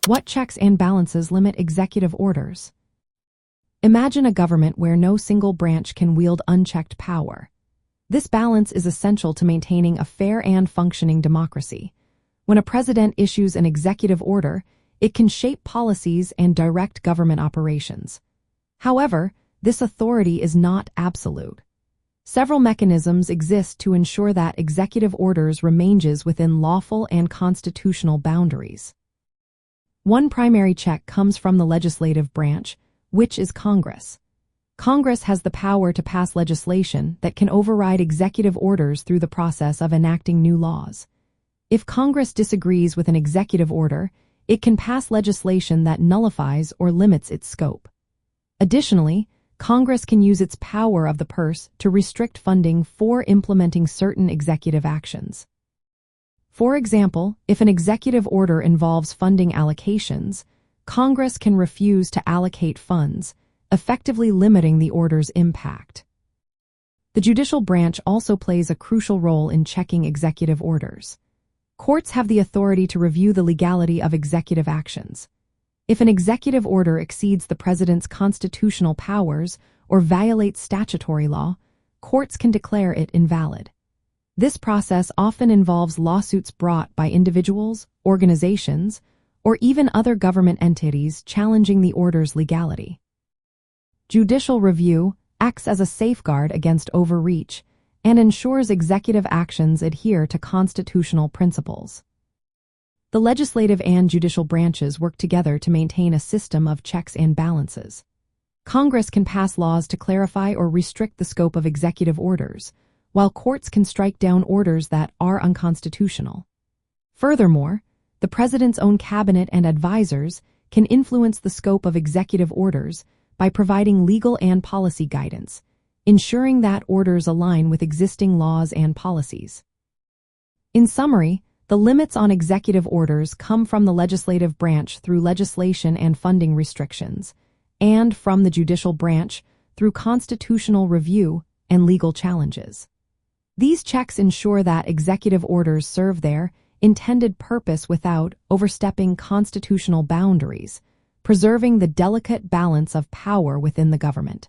What checks and balances limit executive orders? Imagine a government where no single branch can wield unchecked power. This balance is essential to maintaining a fair and functioning democracy. When a president issues an executive order, it can shape policies and direct government operations. However, this authority is not absolute. Several mechanisms exist to ensure that executive orders remains within lawful and constitutional boundaries. One primary check comes from the legislative branch, which is Congress. Congress has the power to pass legislation that can override executive orders through the process of enacting new laws. If Congress disagrees with an executive order, it can pass legislation that nullifies or limits its scope. Additionally, Congress can use its power of the purse to restrict funding for implementing certain executive actions. For example, if an executive order involves funding allocations, Congress can refuse to allocate funds, effectively limiting the order's impact. The judicial branch also plays a crucial role in checking executive orders. Courts have the authority to review the legality of executive actions. If an executive order exceeds the president's constitutional powers or violates statutory law, courts can declare it invalid. This process often involves lawsuits brought by individuals, organizations, or even other government entities challenging the order's legality. Judicial review acts as a safeguard against overreach and ensures executive actions adhere to constitutional principles. The legislative and judicial branches work together to maintain a system of checks and balances. Congress can pass laws to clarify or restrict the scope of executive orders, while courts can strike down orders that are unconstitutional. Furthermore, the president's own cabinet and advisors can influence the scope of executive orders by providing legal and policy guidance, ensuring that orders align with existing laws and policies. In summary, the limits on executive orders come from the legislative branch through legislation and funding restrictions, and from the judicial branch through constitutional review and legal challenges. These checks ensure that executive orders serve their intended purpose without overstepping constitutional boundaries, preserving the delicate balance of power within the government.